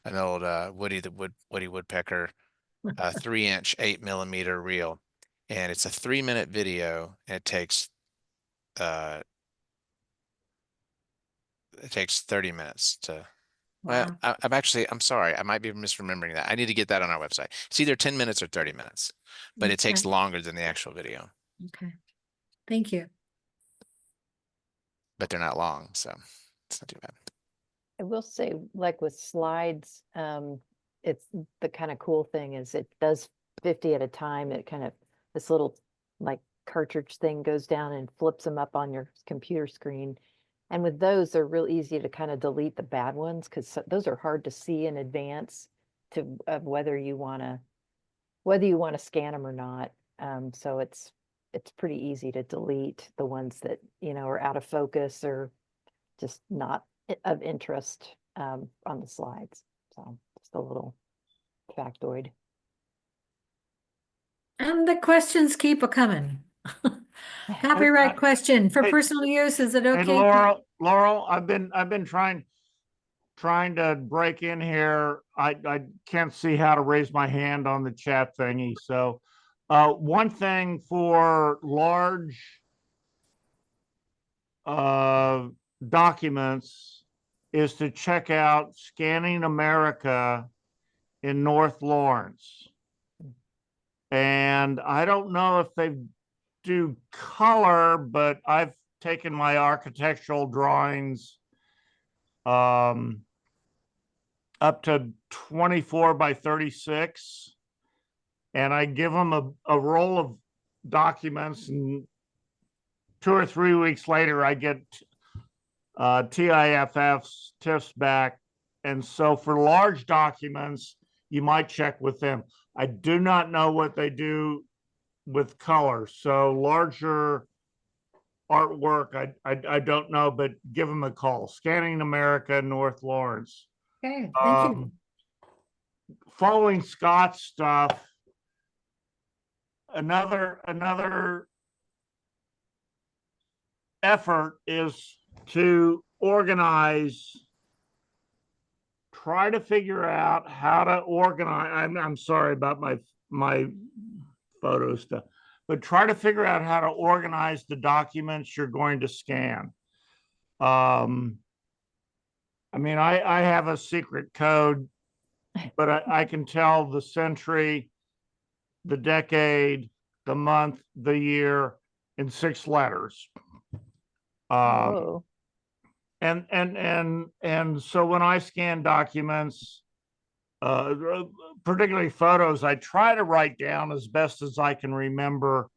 Woody Woodpecker 3-inch 8mm reel. And it's a 3-minute video and it takes 30 minutes to Wow. well, I'm sorry. I might be misremembering that. I need to get that on our website. It's either 10 minutes or 30 minutes, but it takes Okay. longer than the actual video, Okay. Thank you. but they're not long. So it's not too bad. I will say, like with slides, it's the kind of cool thing is it does 50 at a time. It kind of, this little like cartridge thing goes down and flips them up on your computer screen. And with those, they're real easy to kind of delete the bad ones because those are hard to see in advance of whether you want to scan them or not. So it's pretty easy to delete the ones that, are out of focus or just not of interest. on the slides. So just a little factoid. And the questions keep a coming. Copyright question for hey- personal use, is it Hey, okay? to- Laurel, I've been trying to break in here. I can't see how to raise my hand on the chat thingy. So, one thing for large documents is to check out Scanning America in North Lawrence. And I don't know if they do color, but I've taken my architectural drawings up to 24 by 36. And I give them a roll of documents, and 2 or 3 weeks later, I get TIFF's TIFs back. And so for large documents, you might check with them. I do not know what they do with color. So larger artwork, I don't know, but give them a call. Scanning America, North Lawrence. Okay, thank you. Following Scott's stuff, another effort is to organize, try to figure out how to organize. I'm sorry about my photo stuff, but try to figure out how to organize the documents you're going to scan. I mean, I have a secret code, but I can tell the century, the decade, the month, the year in 6 letters. Whoa. And so when I scan documents, particularly photos, I try to write down as best as I can remember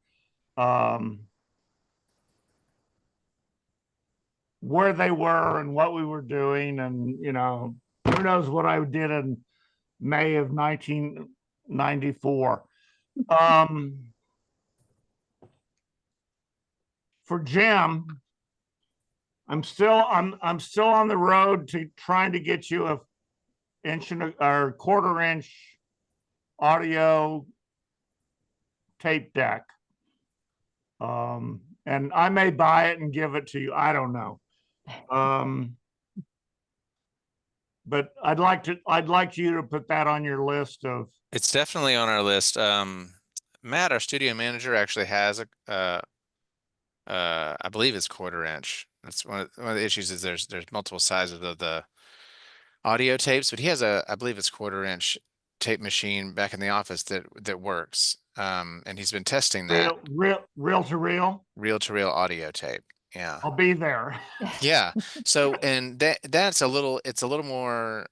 where they were and what we were doing. And, you know, who knows what I did in May of 1994. For Jim, I'm still on the road to trying to get you a inch or quarter-inch audio tape deck. And I may buy it and give it to you. I don't know. But I'd like you to put that on your list of. It's definitely on our list. Matt, our studio manager, actually has I believe it's 1/4 inch. That's one of the issues is there's multiple sizes of the audio tapes, but he has I believe it's 1/4 inch tape machine back in the office that works. And he's been testing that Reel to reel audio tape. Yeah. I'll be there. Yeah. So, and it's a little more,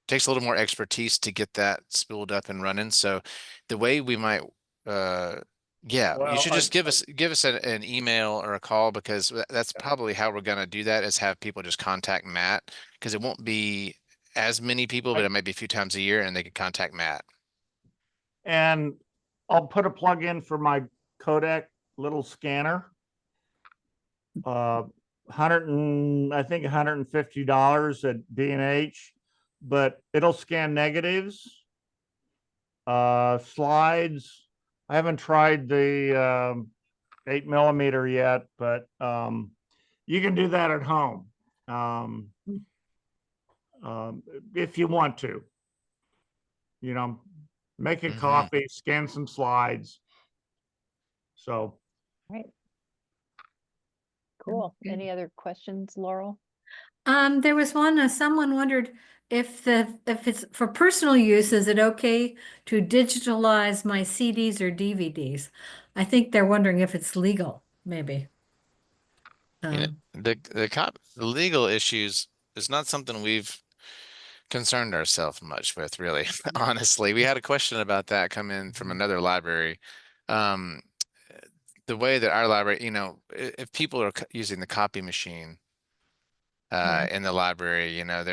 takes a little more expertise to get that spooled up and running. So the way we might, yeah, you Well, should just give us an email or a call, because that's probably how we're going to do that, is have people just contact Matt, because it won't be as many people, but it might be a few times a year, and they can contact Matt. And I'll put a plug in for my Kodak little scanner. I think $150 at B&H, but it'll scan negatives, slides. I haven't tried the 8mm yet, but you can do that at home if you want to. You know, make a coffee, scan some slides. So. Right. Cool. Good. Any other questions, Laurel? There was one, someone wondered if it's for personal use, is it okay to digitalize my CDs or DVDs? I think they're wondering if it's legal, maybe. You know, the legal issues is not something we've concerned ourselves much with, really. Honestly, we had a question about that come in from another library. The way that our library, you know, if people are using the copy machine in the library, you know,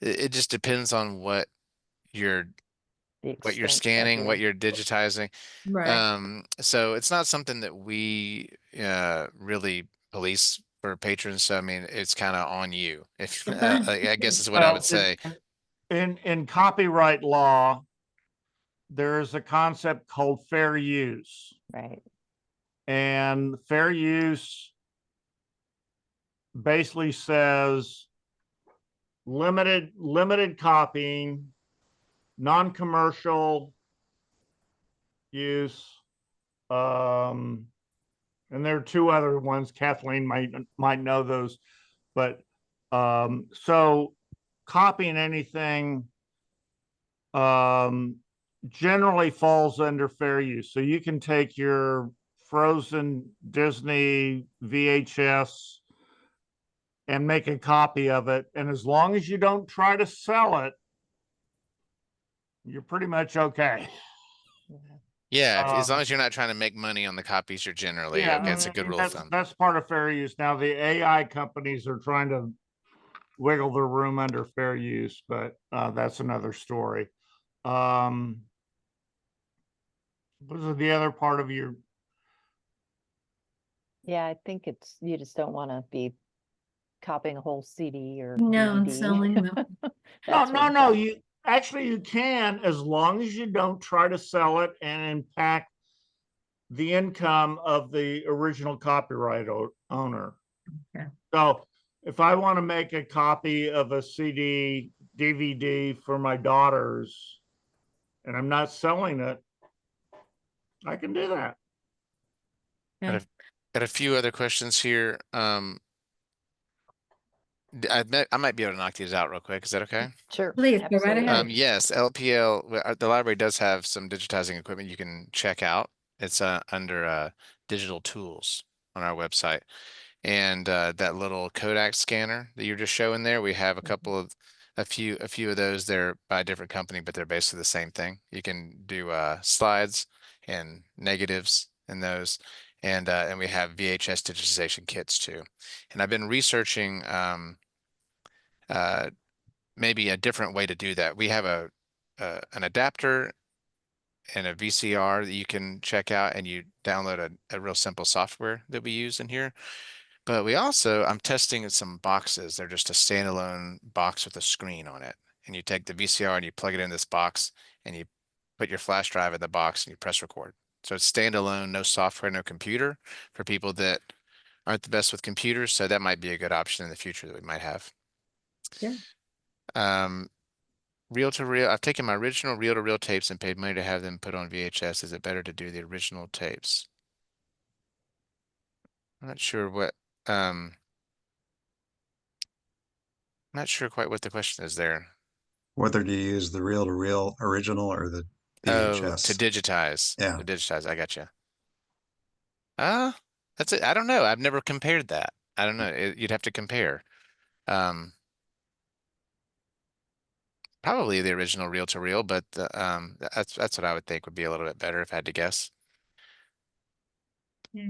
it just depends on what you're scanning, what you're digitizing. Right. So it's not something that we really police for patrons. So I mean, it's kind of on you. If I guess is what I Well, would say. In copyright law, there is a concept called fair use. Right. And fair use basically says limited copying, non-commercial use. And there are two other ones. Kathleen might know those, but so copying anything generally falls under fair use. So you can take your Frozen Disney VHS and make a copy of it, and as long as you don't try to sell it, you're pretty much okay. Yeah, as long Um, as you're not trying to make money on the copies, you're generally Yeah, okay. It's a good rule of thumb. that's part of fair use. Now, the AI companies are trying to wiggle their room under fair use, but that's another story. What is the other part of your? Yeah, I think it's, you just don't want to be copying a whole CD or No, and DVD. selling them. No, That's no, what I'm no. saying. You can, as long as you don't try to sell it and impact the income of the original copyright owner. Okay. So if I want to make a copy of a CD, DVD for my daughters, and I'm not selling it, I can do that. Okay. Got a few other questions here. I might be able to knock these out real quick. Is that okay? Sure. Please, go right absolutely. ahead. Yes, LPL, the library does have some digitizing equipment you can check out. It's under digital tools on our website. And that little Kodak scanner that you're just showing there, we have a few of those. They're by a different company, but they're basically the same thing. You can do slides and negatives in those. And we have VHS digitization kits too. And I've been researching maybe a different way to do that. We have an adapter and a VCR that you can check out, and you download a real simple software that we use in here. But I'm testing some boxes. They're just a standalone box with a screen on it. And you take the VCR and you plug it in this box, and you put your flash drive in the box and you press record. So it's standalone, no software, no computer for people that aren't the best with computers. So that might be a good option in the future that we might have. Yeah. Reel to reel. I've taken my original reel to reel tapes and paid money to have them put on VHS. Is it better to do the original tapes? I'm not sure what, I'm not sure quite what the question is there. Whether to use the reel-to-reel original or the Oh, to VHS. digitize. Yeah. To digitize. I got you. That's it. I don't know. I've never compared that. I don't know. You'd have to compare. Probably the original reel to reel, but that's what I would think would be a little bit better if I had to guess. Yeah.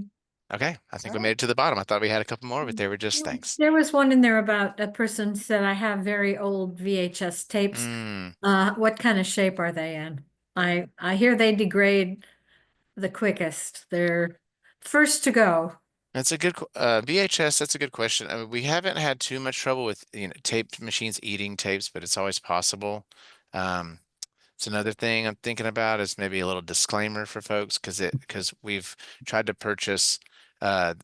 Okay, I think we All made right. it to the bottom. I thought we had a couple more, but they were just thanks. There was one in there about a person said, I have very old VHS tapes. Mm, What kind of shape are they in? I hear they degrade the quickest. They're first to go. that's a good VHS. That's a good question. I mean, we haven't had too much trouble with tape machines eating tapes, but it's always possible. It's another thing I'm thinking about is maybe a little disclaimer for folks because we've tried to purchase our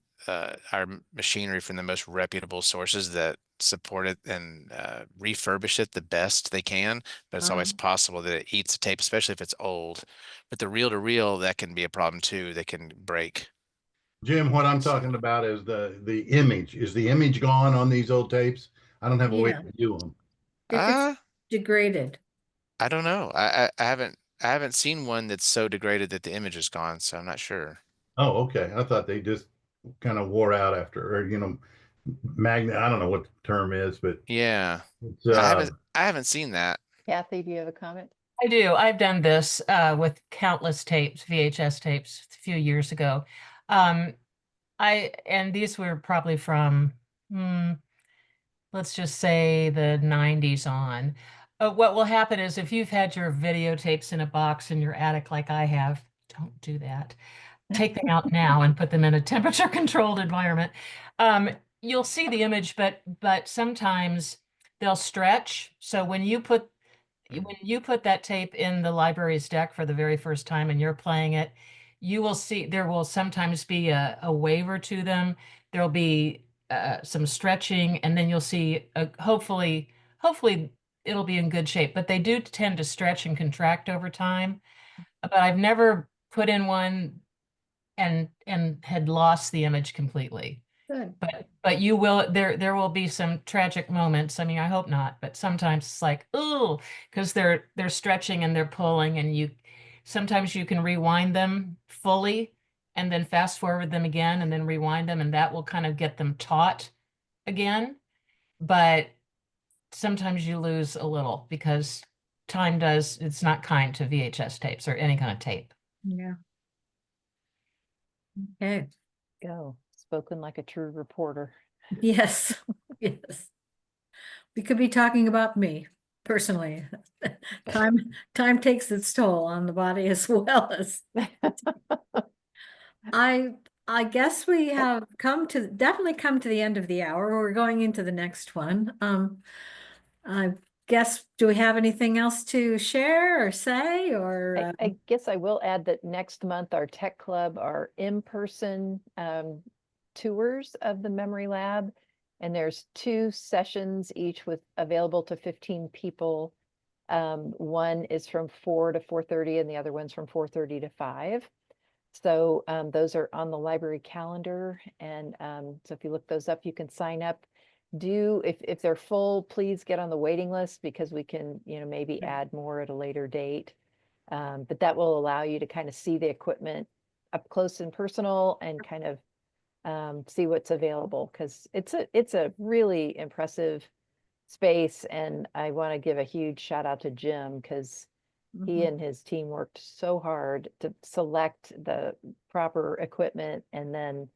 machinery from the most reputable sources that support it and refurbish it the best they can, but it's always possible that it eats a tape, especially if it's old. But the reel to reel, that can be a problem too. They can break. Jim, what I'm talking about is the image. Is the image gone on these old tapes? I don't have a way Yeah. to view them. If Uh, it's degraded. I don't know. I haven't seen one that's so degraded that the image is gone, so I'm not sure. Oh, okay. I thought they just kind of wore out after, or magnet. I don't know what the term is, but Yeah, it's, I haven't seen that. Kathy, do you have a comment? I do. I've done this with countless tapes, VHS tapes, a few years ago. And these were probably from, let's just say the 90s on. What will happen is if you've had your videotapes in a box in your attic like I have, don't do that. Take them out now and put them in a temperature controlled environment. you'll see the image, but sometimes they'll stretch. So when you put that tape in the library's deck for the very first time and you're playing it, you will see there will sometimes be a waver to them. There'll be some stretching, and then you'll see hopefully it'll be in good shape. But they do tend to stretch and contract over time. But I've never put in one and had lost the image completely. Good. But you will there will be some tragic moments. I mean, I hope not, but sometimes it's like, oh, because they're stretching and they're pulling, and sometimes you can rewind them fully and then fast forward them again and then rewind them, and that will kind of get them taut again. But sometimes you lose a little because it's not kind to VHS tapes or any kind of tape. Yeah. Okay. Go. Spoken like a true reporter. Yes. Yes. We could be talking about me personally. Time takes its toll on the body as well as I guess we have definitely come to the end of the hour. We're going into the next one. I guess, do we have anything else to share or say, or? I guess I will add that next month, our tech club are in-person tours of the memory lab. And there's 2 sessions each with available to 15 people. One is from 4 to 4:30 and the other one's from 4:30 to 5. So those are on the library calendar. And so if you look those up, you can sign up. If they're full, please get on the waiting list because we can, maybe add more at a later date. But that will allow you to kind of see the equipment up close and personal and kind of see what's available, because it's a really impressive space. And I want to give a huge shout out to Jim, because he and his team worked so hard to select the proper equipment. And then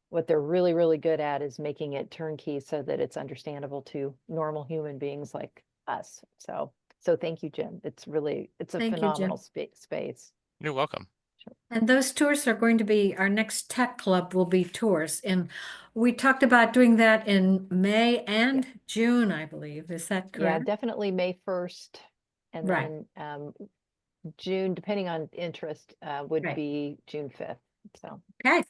what they're really, really good at is making it turnkey so that it's understandable to normal human beings like us. So thank you, Jim. It's a Thank you, phenomenal Jim. space. You're welcome. And those tours are going to be, our next tech club will be tours. And we talked about doing that in May and June, I believe. Is that Yeah, correct? definitely May 1st. And Right. then June, depending on interest, would Right. be June 5th. So. Okay.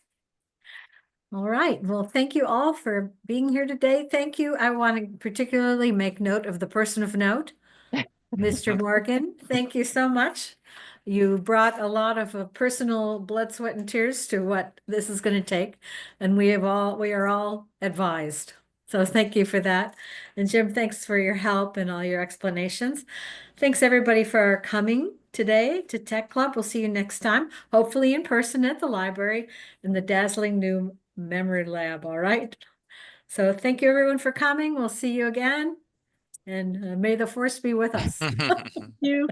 All right. Well, thank you all for being here today. Thank you. I want to particularly make note of the person of note, Mr. Morgan. Thank you so much. You brought a lot of personal blood, sweat, and tears to what this is going to take, and we are all advised. So thank you for that. And Jim, thanks for your help and all your explanations. Thanks everybody for coming today to Tech Club. We'll see you next time, hopefully in person at the library in the dazzling new memory lab. All right. So thank you everyone for coming. We'll see you again. And may the force be with us. Thank you.